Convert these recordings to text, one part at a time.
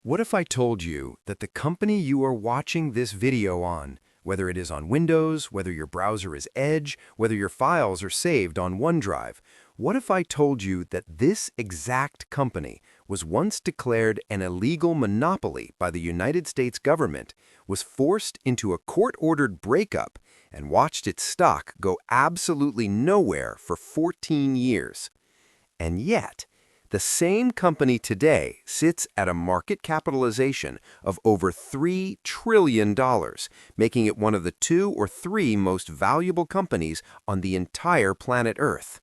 What if I told you that the company you are watching this video on, whether it is on Windows, whether your browser is Edge, whether your files are saved on OneDrive, what if I told you that this exact company was once declared an illegal monopoly by the United States government, was forced into a court-ordered breakup, and watched its stock go absolutely nowhere for 14 years? And yet, the same company today sits at a market capitalization of over $3 trillion, making it one of the 2 or 3 most valuable companies on the entire planet Earth.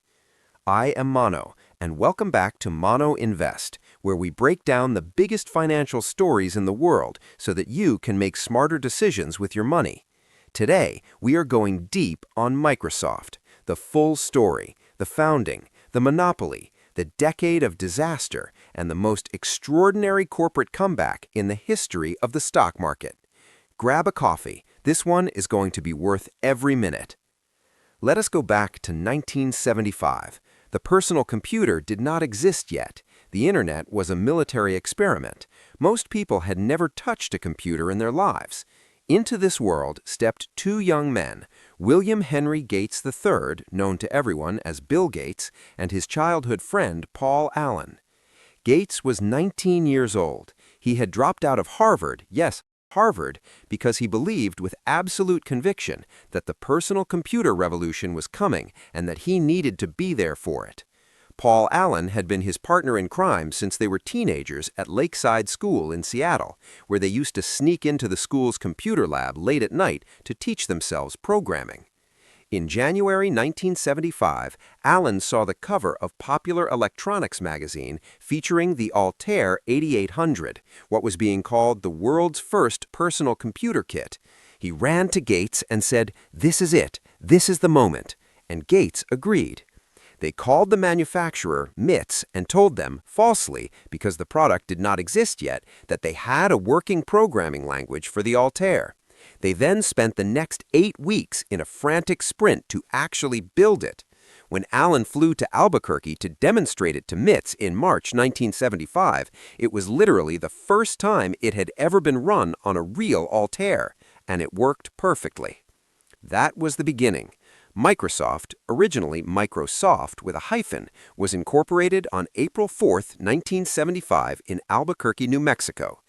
I am Mano, and welcome back to MANO INVEST, where we break down the biggest financial stories in the world so that you can make smarter decisions with your money. Today, we are going deep on Microsoft, the full story, the founding, the monopoly, the decade of disaster, and the most extraordinary corporate comeback in the history of the stock market. Grab a coffee. This one is going to be worth every minute. Let us go back to 1975. The personal computer did not exist yet. The internet was a military experiment. Most people had never touched a computer in their lives. Into this world stepped 2 young men, William Henry Gates III, known to everyone as Bill Gates, and his childhood friend Paul Allen. Gates was 19 years old. He had dropped out of Harvard, yes, Harvard, because he believed with absolute conviction that the personal computer revolution was coming and that he needed to be there for it. Paul Allen had been his partner in crime since they were teenagers at Lakeside School in Seattle, where they used to sneak into the school's computer lab late at night to teach themselves programming. In January 1975, Allen saw the cover of Popular Electronics magazine featuring the Altair 8800, what was being called the world's first personal computer kit. He ran to Gates and said, "This is it. This is the moment." And Gates agreed. They called the manufacturer MITS and told them, falsely, because the product did not exist yet, that they had a working programming language for the Altair. They then spent the next 8 weeks in a frantic sprint to actually build it. When Allen flew to Albuquerque to demonstrate it to MITS in March 1975, it was literally the first time it had ever been run on a real Altair, and it worked perfectly. That was the beginning. Microsoft, originally Microsoft with a hyphen, was incorporated on April 4, 1975 in Albuquerque, New Mexico.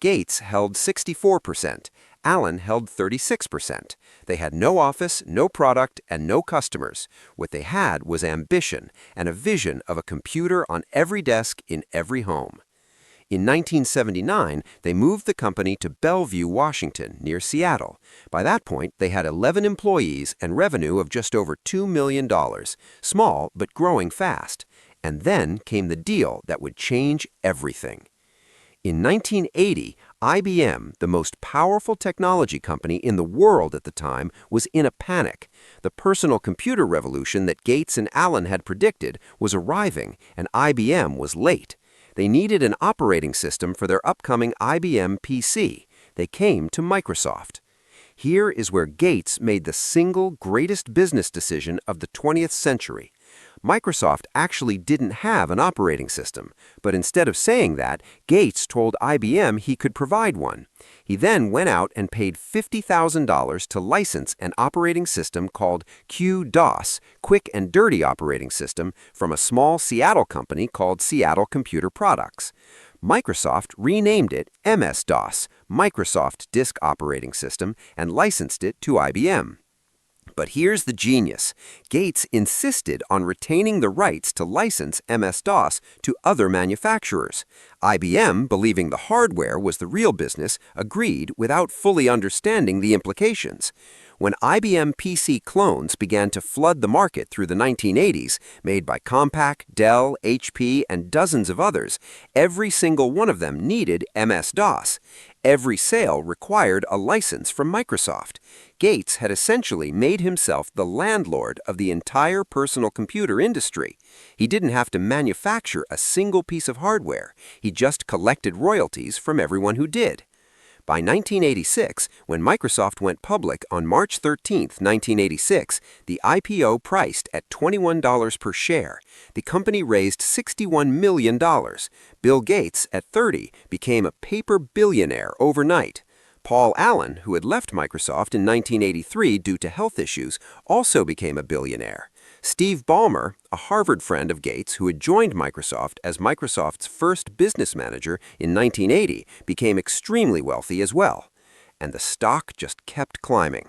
Gates held 64%. Allen held 36%. They had no office, no product, and no customers. What they had was ambition and a vision of a computer on every desk in every home. In 1979, they moved the company to Bellevue, Washington, near Seattle. By that point, they had 11 employees and revenue of just over $2 million, small but growing fast. And then came the deal that would change everything. In 1980, IBM, the most powerful technology company in the world at the time, was in a panic. The personal computer revolution that Gates and Allen had predicted was arriving, and IBM was late. They needed an operating system for their upcoming IBM PC. They came to Microsoft. Here is where Gates made the single greatest business decision of the 20th century. Microsoft actually didn't have an operating system, but instead of saying that, Gates told IBM he could provide one. He then went out and paid $50,000 to license an operating system called QDOS, Quick and Dirty Operating System, from a small Seattle company called Seattle Computer Products. Microsoft renamed it MS-DOS, Microsoft Disk Operating System, and licensed it to IBM. But here's the genius. Gates insisted on retaining the rights to license MS-DOS to other manufacturers. IBM, believing the hardware was the real business, agreed without fully understanding the implications. When IBM PC clones began to flood the market through the 1980s, made by Compaq, Dell, HP, and dozens of others, every single one of them needed MS-DOS. Every sale required a license from Microsoft. Gates had essentially made himself the landlord of the entire personal computer industry. He didn't have to manufacture a single piece of hardware. He just collected royalties from everyone who did. By 1986, when Microsoft went public on March 13, 1986, the IPO priced at $21 per share. The company raised $61 million. Bill Gates, at 30, became a paper billionaire overnight. Paul Allen, who had left Microsoft in 1983 due to health issues, also became a billionaire. Steve Ballmer, a Harvard friend of Gates who had joined Microsoft as Microsoft's first business manager in 1980, became extremely wealthy as well. And the stock just kept climbing.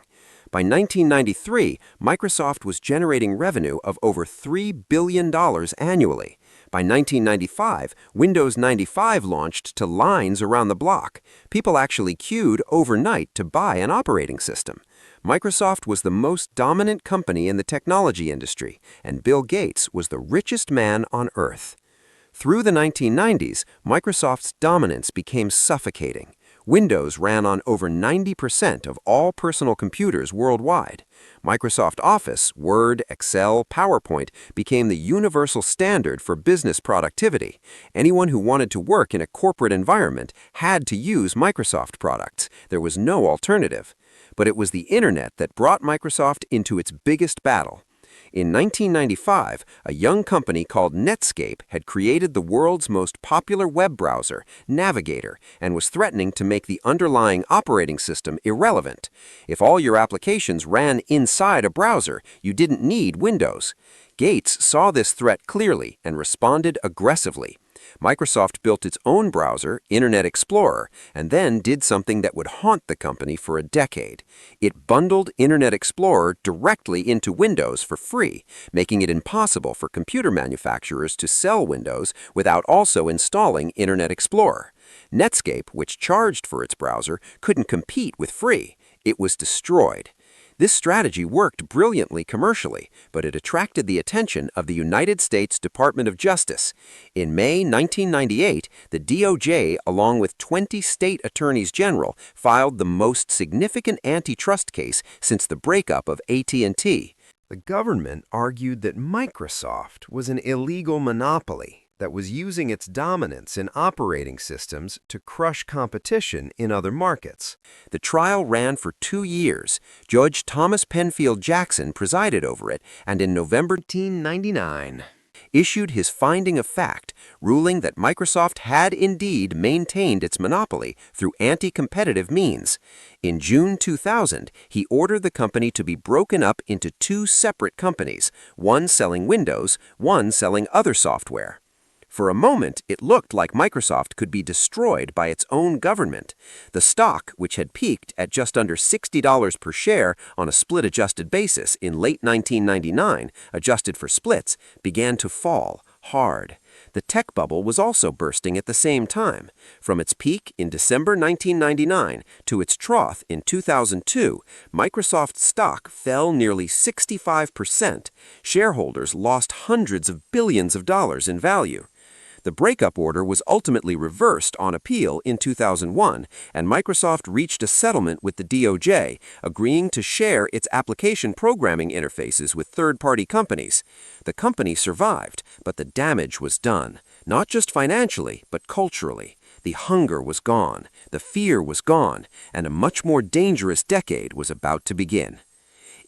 By 1993, Microsoft was generating revenue of over $3 billion annually. By 1995, Windows 95 launched to lines around the block. People actually queued overnight to buy an operating system. Microsoft was the most dominant company in the technology industry, and Bill Gates was the richest man on earth. Through the 1990s, Microsoft's dominance became suffocating. Windows ran on over 90% of all personal computers worldwide. Microsoft Office, Word, Excel, PowerPoint became the universal standard for business productivity. Anyone who wanted to work in a corporate environment had to use Microsoft products. There was no alternative. But it was the Internet that brought Microsoft into its biggest battle. In 1995, a young company called Netscape had created the world's most popular web browser, Navigator, and was threatening to make the underlying operating system irrelevant. If all your applications ran inside a browser, you didn't need Windows. Gates saw this threat clearly and responded aggressively. Microsoft built its own browser, Internet Explorer, and then did something that would haunt the company for a decade. It bundled Internet Explorer directly into Windows for free, making it impossible for computer manufacturers to sell Windows without also installing Internet Explorer. Netscape, which charged for its browser, couldn't compete with free. It was destroyed. This strategy worked brilliantly commercially, but it attracted the attention of the United States Department of Justice. In May 1998, the DOJ, along with 20 state attorneys general, filed the most significant antitrust case since the breakup of AT&T. The government argued that Microsoft was an illegal monopoly that was using its dominance in operating systems to crush competition in other markets. The trial ran for 2 years. Judge Thomas Penfield Jackson presided over it, and in November 1999, issued his finding of fact, ruling that Microsoft had indeed maintained its monopoly through anti-competitive means. In June 2000, he ordered the company to be broken up into 2 separate companies, one selling Windows, one selling other software. For a moment, it looked like Microsoft could be destroyed by its own government. The stock, which had peaked at just under $60 per share on a split-adjusted basis in late 1999, adjusted for splits, began to fall hard. The tech bubble was also bursting at the same time. From its peak in December 1999 to its trough in 2002, Microsoft's stock fell nearly 65%. Shareholders lost hundreds of billions of dollars in value. The breakup order was ultimately reversed on appeal in 2001, and Microsoft reached a settlement with the DOJ, agreeing to share its application programming interfaces with third-party companies. The company survived, but the damage was done, not just financially, but culturally. The hunger was gone, the fear was gone, and a much more dangerous decade was about to begin.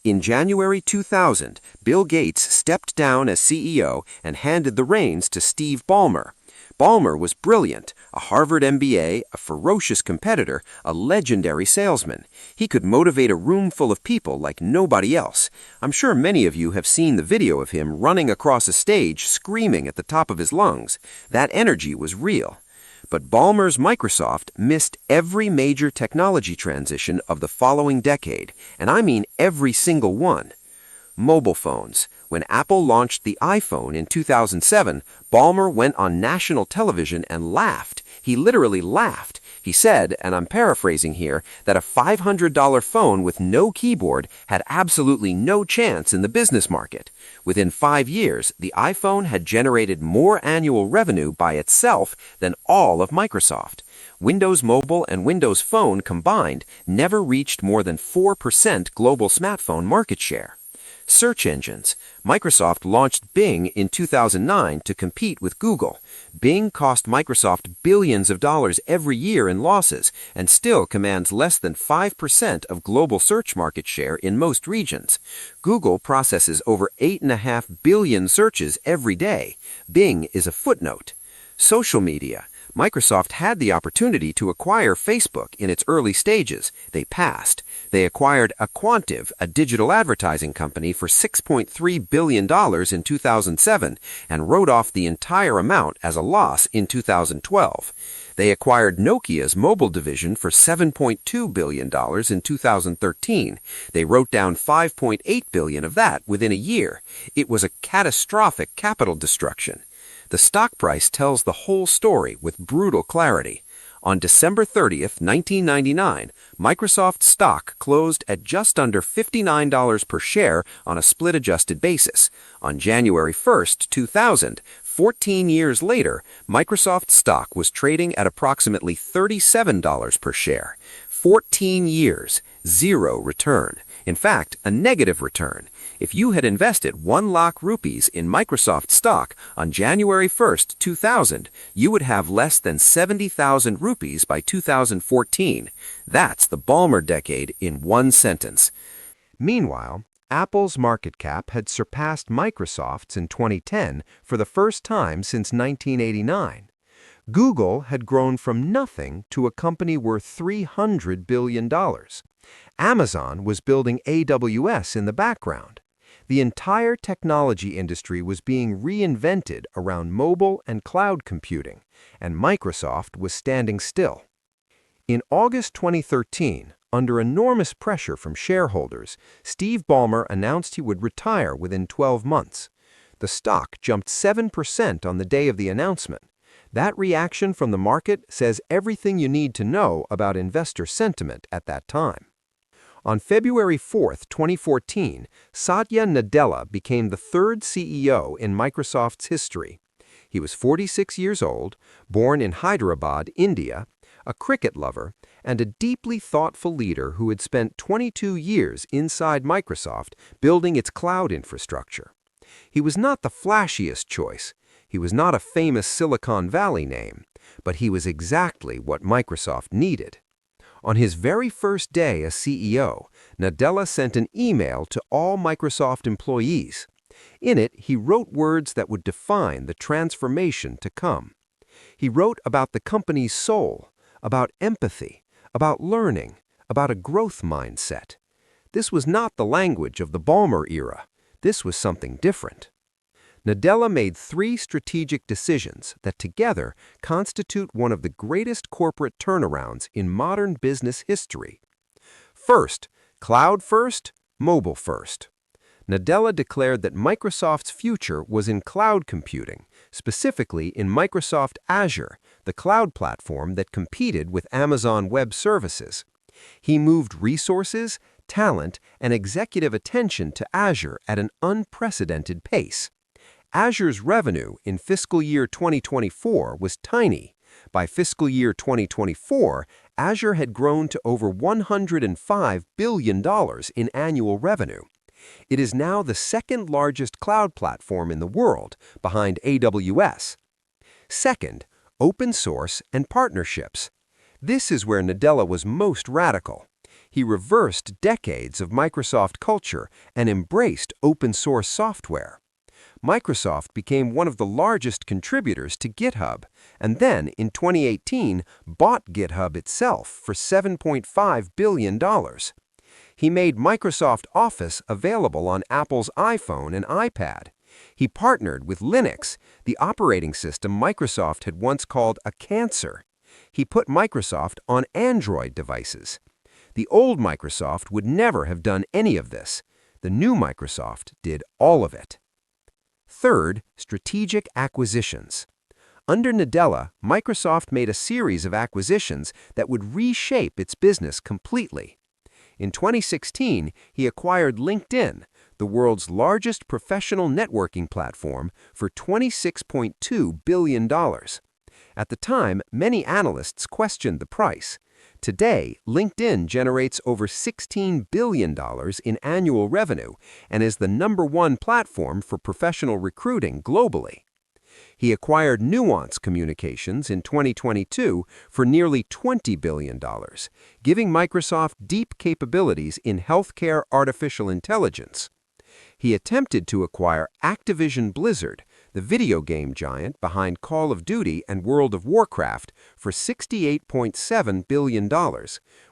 In January 2000, Bill Gates stepped down as CEO and handed the reins to Steve Ballmer. Ballmer was brilliant, a Harvard MBA, a ferocious competitor, a legendary salesman. He could motivate a room full of people like nobody else. I'm sure many of you have seen the video of him running across a stage screaming at the top of his lungs. That energy was real. But Ballmer's Microsoft missed every major technology transition of the following decade, and I mean every single one. Mobile phones. When Apple launched the iPhone in 2007, Ballmer went on national television and laughed. He literally laughed. He said, and I'm paraphrasing here, that a $500 phone with no keyboard had absolutely no chance in the business market. Within 5 years, the iPhone had generated more annual revenue by itself than all of Microsoft. Windows Mobile and Windows Phone combined never reached more than 4% global smartphone market share. Search engines. Microsoft launched Bing in 2009 to compete with Google. Bing cost Microsoft billions of dollars every year in losses and still commands less than 5% of global search market share in most regions. Google processes over 8.5 billion searches every day. Bing is a footnote. Social media. Microsoft had the opportunity to acquire Facebook in its early stages. They passed. They acquired Aquantive, a digital advertising company, for $6.3 billion in 2007 and wrote off the entire amount as a loss in 2012. They acquired Nokia's mobile division for $7.2 billion in 2013. They wrote down $5.8 billion of that within a year. It was a catastrophic capital destruction. The stock price tells the whole story with brutal clarity. On December 30th, 1999, Microsoft stock closed at just under $59 per share on a split-adjusted basis. On January 1st, 2000, 14 years later, Microsoft stock was trading at approximately $37 per share. 14 years, zero return. In fact, a negative return. If you had invested 1 lakh rupees in Microsoft stock on January 1st, 2000, you would have less than 70,000 rupees by 2014. That's the Ballmer decade in one sentence. Meanwhile, Apple's market cap had surpassed Microsoft's in 2010 for the first time since 1989. Google had grown from nothing to a company worth $300 billion. Amazon was building AWS in the background. The entire technology industry was being reinvented around mobile and cloud computing, and Microsoft was standing still. In August 2013, under enormous pressure from shareholders, Steve Ballmer announced he would retire within 12 months. The stock jumped 7% on the day of the announcement. That reaction from the market says everything you need to know about investor sentiment at that time. On February 4, 2014, Satya Nadella became the third CEO in Microsoft's history. He was 46 years old, born in Hyderabad, India, a cricket lover, and a deeply thoughtful leader who had spent 22 years inside Microsoft building its cloud infrastructure. He was not the flashiest choice. He was not a famous Silicon Valley name, but he was exactly what Microsoft needed. On his very first day as CEO, Nadella sent an email to all Microsoft employees. In it, he wrote words that would define the transformation to come. He wrote about the company's soul, about empathy, about learning, about a growth mindset. This was not the language of the Ballmer era. This was something different. Nadella made 3 strategic decisions that together constitute one of the greatest corporate turnarounds in modern business history. First, cloud first, mobile first. Nadella declared that Microsoft's future was in cloud computing, specifically in Microsoft Azure, the cloud platform that competed with Amazon Web Services. He moved resources, talent, and executive attention to Azure at an unprecedented pace. Azure's revenue in fiscal year 2024 was tiny. By fiscal year 2024, Azure had grown to over $105 billion in annual revenue. It is now the second largest cloud platform in the world, behind AWS. Second, open source and partnerships. This is where Nadella was most radical. He reversed decades of Microsoft culture and embraced open source software. Microsoft became one of the largest contributors to GitHub, and then, in 2018, bought GitHub itself for $7.5 billion. He made Microsoft Office available on Apple's iPhone and iPad. He partnered with Linux, the operating system Microsoft had once called a cancer. He put Microsoft on Android devices. The old Microsoft would never have done any of this. The new Microsoft did all of it. Third, strategic acquisitions. Under Nadella, Microsoft made a series of acquisitions that would reshape its business completely. In 2016, he acquired LinkedIn, the world's largest professional networking platform, for $26.2 billion. At the time, many analysts questioned the price. Today, LinkedIn generates over $16 billion in annual revenue and is the #1 platform for professional recruiting globally. He acquired Nuance Communications in 2022 for nearly $20 billion, giving Microsoft deep capabilities in healthcare artificial intelligence. He attempted to acquire Activision Blizzard, the video game giant behind Call of Duty and World of Warcraft, for $68.7 billion,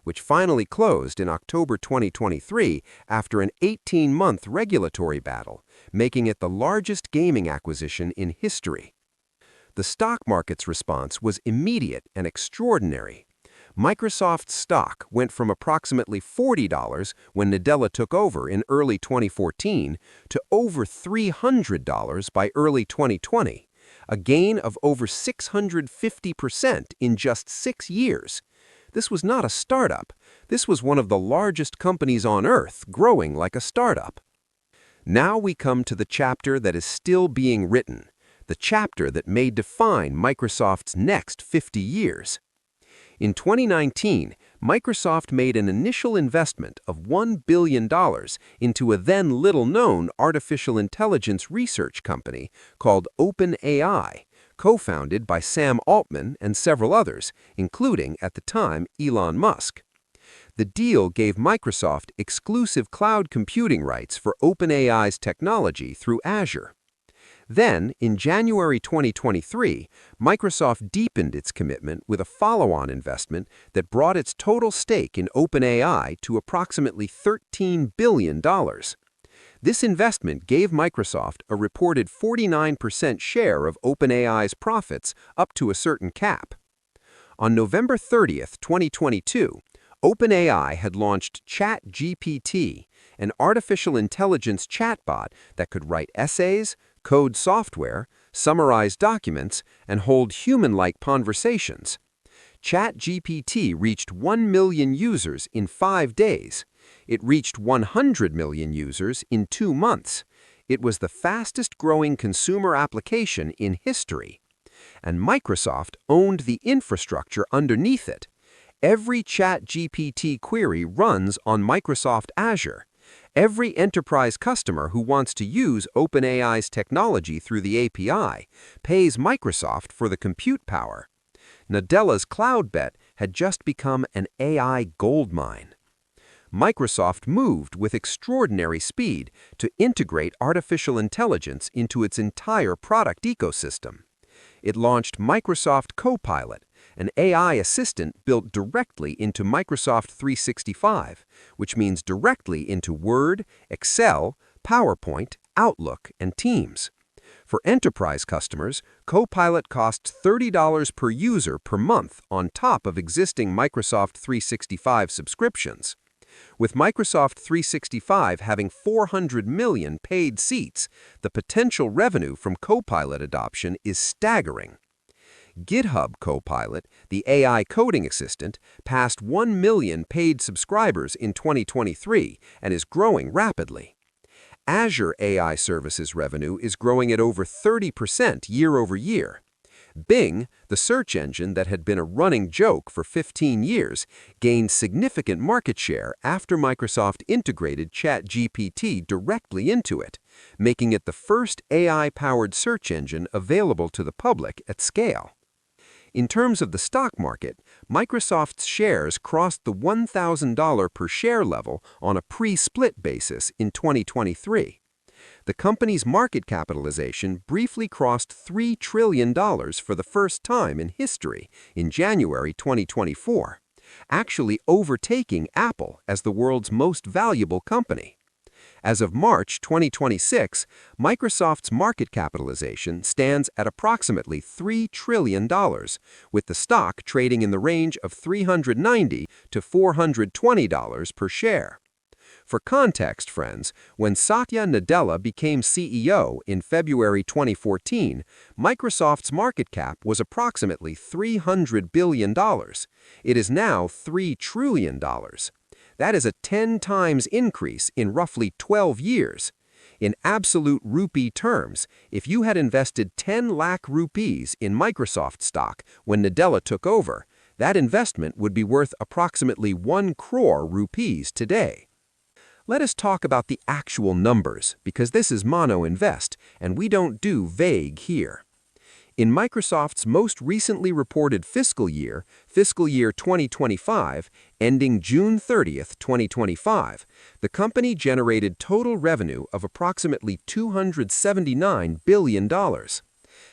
which finally closed in October 2023 after an 18-month regulatory battle, making it the largest gaming acquisition in history. The stock market's response was immediate and extraordinary. Microsoft stock went from approximately $40 when Nadella took over in early 2014 to over $300 by early 2020, a gain of over 650% in just 6 years. This was not a startup. This was one of the largest companies on earth growing like a startup. Now we come to the chapter that is still being written, the chapter that may define Microsoft's next 50 years. In 2019, Microsoft made an initial investment of $1 billion into a then little-known artificial intelligence research company called OpenAI, co-founded by Sam Altman and several others, including, at the time, Elon Musk. The deal gave Microsoft exclusive cloud computing rights for OpenAI's technology through Azure. Then, in January 2023, Microsoft deepened its commitment with a follow-on investment that brought its total stake in OpenAI to approximately $13 billion. This investment gave Microsoft a reported 49% share of OpenAI's profits up to a certain cap. On November 30, 2022, OpenAI had launched ChatGPT, an artificial intelligence chatbot that could write essays, code software, summarize documents, and hold human-like conversations. ChatGPT reached 1 million users in 5 days. It reached 100 million users in 2 months. It was the fastest-growing consumer application in history. And Microsoft owned the infrastructure underneath it. Every ChatGPT query runs on Microsoft Azure. Every enterprise customer who wants to use OpenAI's technology through the API pays Microsoft for the compute power. Nadella's cloud bet had just become an AI goldmine. Microsoft moved with extraordinary speed to integrate artificial intelligence into its entire product ecosystem. It launched Microsoft Copilot, an AI assistant built directly into Microsoft 365, which means directly into Word, Excel, PowerPoint, Outlook, and Teams. For enterprise customers, Copilot costs $30 per user per month on top of existing Microsoft 365 subscriptions. With Microsoft 365 having 400 million paid seats, the potential revenue from Copilot adoption is staggering. GitHub Copilot, the AI coding assistant, passed 1 million paid subscribers in 2023 and is growing rapidly. Azure AI services revenue is growing at over 30% year over year. Bing, the search engine that had been a running joke for 15 years, gained significant market share after Microsoft integrated ChatGPT directly into it, making it the first AI-powered search engine available to the public at scale. In terms of the stock market, Microsoft's shares crossed the $1,000 per share level on a pre-split basis in 2023. The company's market capitalization briefly crossed $3 trillion for the first time in history in January 2024, actually overtaking Apple as the world's most valuable company. As of March 2026, Microsoft's market capitalization stands at approximately $3 trillion, with the stock trading in the range of $390 to $420 per share. For context, friends, when Satya Nadella became CEO in February 2014, Microsoft's market cap was approximately $300 billion. It is now $3 trillion. That is a 10 times increase in roughly 12 years. In absolute rupee terms, if you had invested 10 lakh rupees in Microsoft stock when Nadella took over, That investment would be worth approximately 1 crore rupees today. Let us talk about the actual numbers, because this is MANO INVEST, and we don't do vague here. In Microsoft's most recently reported fiscal year 2025, ending June 30th, 2025, the company generated total revenue of approximately $279 billion.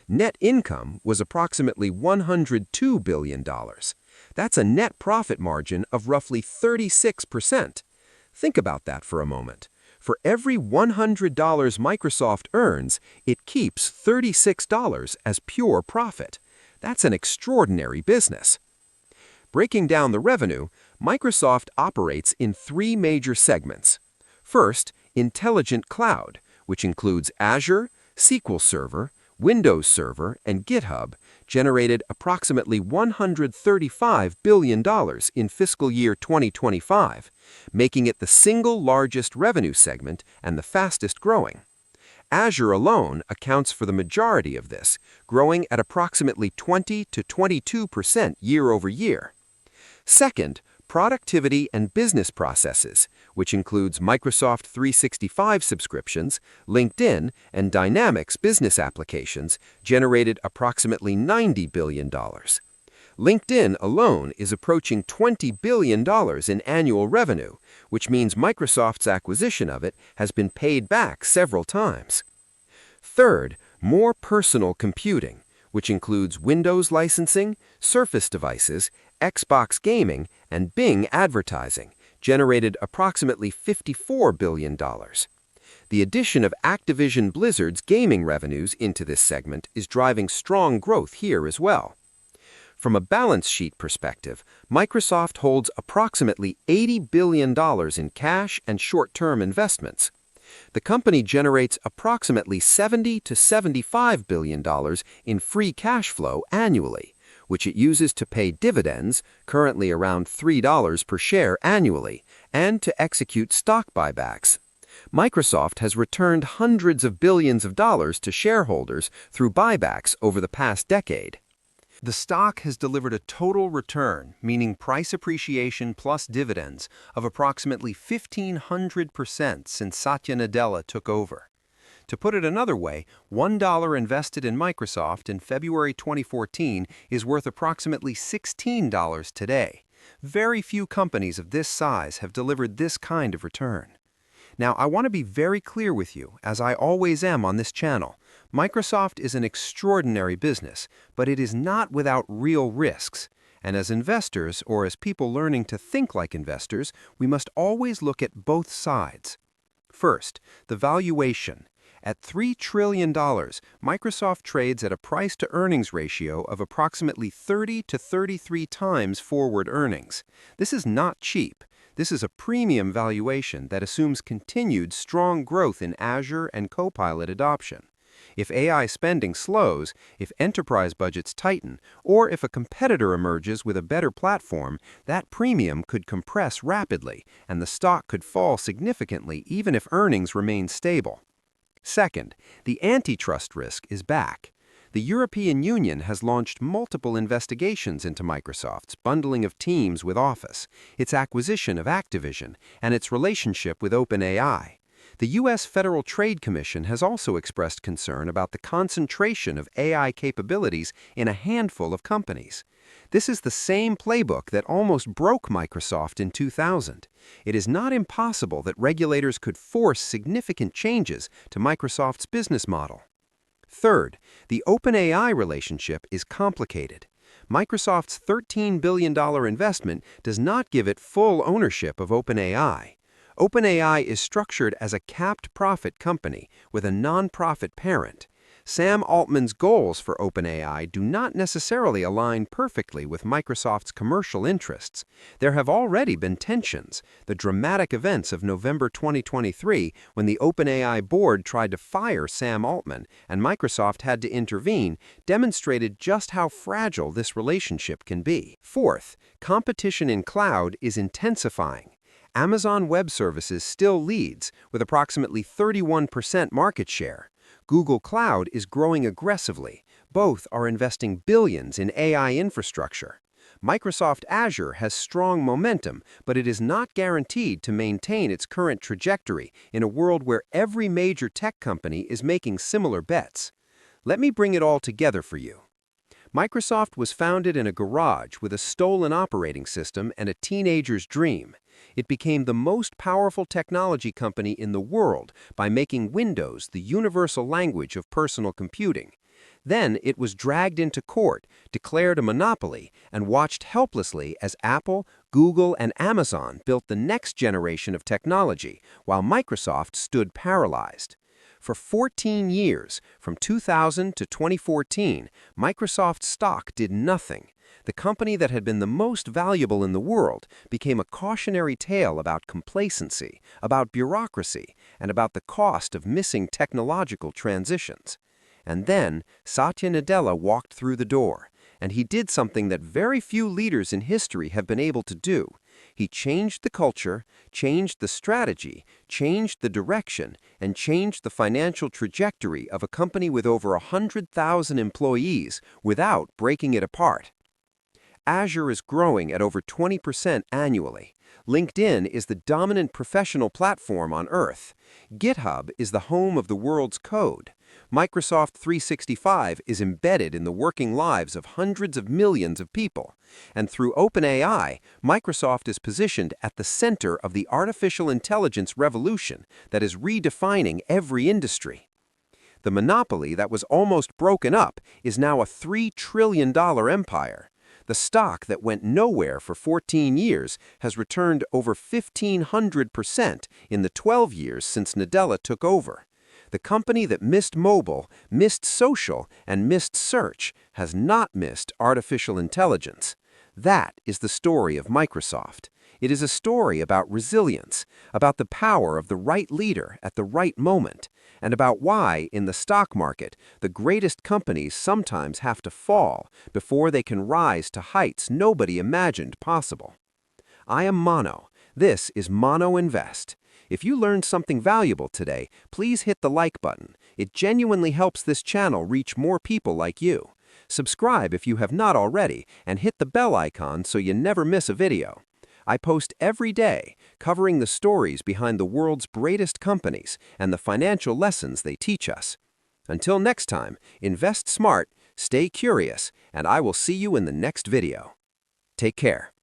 Net income was approximately $102 billion. That's a net profit margin of roughly 36%. Think about that for a moment. For every $100 Microsoft earns, it keeps $36 as pure profit. That's an extraordinary business. Breaking down the revenue, Microsoft operates in 3 major segments. First, Intelligent Cloud, which includes Azure, SQL Server, Windows Server, and GitHub, generated approximately $135 billion in fiscal year 2025, making it the single largest revenue segment and the fastest growing. Azure alone accounts for the majority of this, growing at approximately 20 to 22% year over year. Second, Productivity and Business Processes, which includes Microsoft 365 subscriptions, LinkedIn, and Dynamics business applications, generated approximately $90 billion. LinkedIn alone is approaching $20 billion in annual revenue, which means Microsoft's acquisition of it has been paid back several times. Third, More Personal Computing, which includes Windows licensing, Surface devices, Xbox gaming, and Bing advertising, generated approximately $54 billion. The addition of Activision Blizzard's gaming revenues into this segment is driving strong growth here as well. From a balance sheet perspective, Microsoft holds approximately $80 billion in cash and short-term investments. The company generates approximately $70 to $75 billion in free cash flow annually, which it uses to pay dividends, currently around $3 per share annually, and to execute stock buybacks. Microsoft has returned hundreds of billions of dollars to shareholders through buybacks over the past decade. The stock has delivered a total return, meaning price appreciation plus dividends, of approximately 1,500% since Satya Nadella took over. To put it another way, $1 invested in Microsoft in February 2014 is worth approximately $16 today. Very few companies of this size have delivered this kind of return. Now, I want to be very clear with you, as I always am on this channel. Microsoft is an extraordinary business, but it is not without real risks. And as investors, or as people learning to think like investors, we must always look at both sides. First, the valuation. At $3 trillion, Microsoft trades at a price-to-earnings ratio of approximately 30 to 33 times forward earnings. This is not cheap. This is a premium valuation that assumes continued strong growth in Azure and Copilot adoption. If AI spending slows, if enterprise budgets tighten, or if a competitor emerges with a better platform, that premium could compress rapidly, and the stock could fall significantly even if earnings remain stable. Second, the antitrust risk is back. The European Union has launched multiple investigations into Microsoft's bundling of Teams with Office, its acquisition of Activision, and its relationship with OpenAI. The U.S. Federal Trade Commission has also expressed concern about the concentration of AI capabilities in a handful of companies. This is the same playbook that almost broke Microsoft in 2000. It is not impossible that regulators could force significant changes to Microsoft's business model. Third, the OpenAI relationship is complicated. Microsoft's $13 billion investment does not give it full ownership of OpenAI. OpenAI is structured as a capped profit company with a non-profit parent. Sam Altman's goals for OpenAI do not necessarily align perfectly with Microsoft's commercial interests. There have already been tensions. The dramatic events of November 2023, when the OpenAI board tried to fire Sam Altman and Microsoft had to intervene, demonstrated just how fragile this relationship can be. Fourth, competition in cloud is intensifying. Amazon Web Services still leads, with approximately 31% market share. Google Cloud is growing aggressively. Both are investing billions in AI infrastructure. Microsoft Azure has strong momentum, but it is not guaranteed to maintain its current trajectory in a world where every major tech company is making similar bets. Let me bring it all together for you. Microsoft was founded in a garage with a stolen operating system and a teenager's dream. It became the most powerful technology company in the world by making Windows the universal language of personal computing. Then it was dragged into court, declared a monopoly, and watched helplessly as Apple, Google, and Amazon built the next generation of technology, while Microsoft stood paralyzed. For 14 years, from 2000 to 2014, Microsoft stock did nothing. The company that had been the most valuable in the world became a cautionary tale about complacency, about bureaucracy, and about the cost of missing technological transitions. And then Satya Nadella walked through the door, and he did something that very few leaders in history have been able to do. He changed the culture, changed the strategy, changed the direction, and changed the financial trajectory of a company with over 100,000 employees without breaking it apart. Azure is growing at over 20% annually. LinkedIn is the dominant professional platform on Earth. GitHub is the home of the world's code. Microsoft 365 is embedded in the working lives of hundreds of millions of people. And through OpenAI, Microsoft is positioned at the center of the artificial intelligence revolution that is redefining every industry. The monopoly that was almost broken up is now a $3 trillion empire. The stock that went nowhere for 14 years has returned over 1,500% in the 12 years since Nadella took over. The company that missed mobile, missed social, and missed search has not missed artificial intelligence. That is the story of Microsoft. It is a story about resilience, about the power of the right leader at the right moment, and about why, in the stock market, the greatest companies sometimes have to fall before they can rise to heights nobody imagined possible. I am Mano. This is MANO INVEST. If you learned something valuable today, please hit the like button. It genuinely helps this channel reach more people like you. Subscribe if you have not already, and hit the bell icon so you never miss a video. I post every day, covering the stories behind the world's greatest companies and the financial lessons they teach us. Until next time, invest smart, stay curious, and I will see you in the next video. Take care.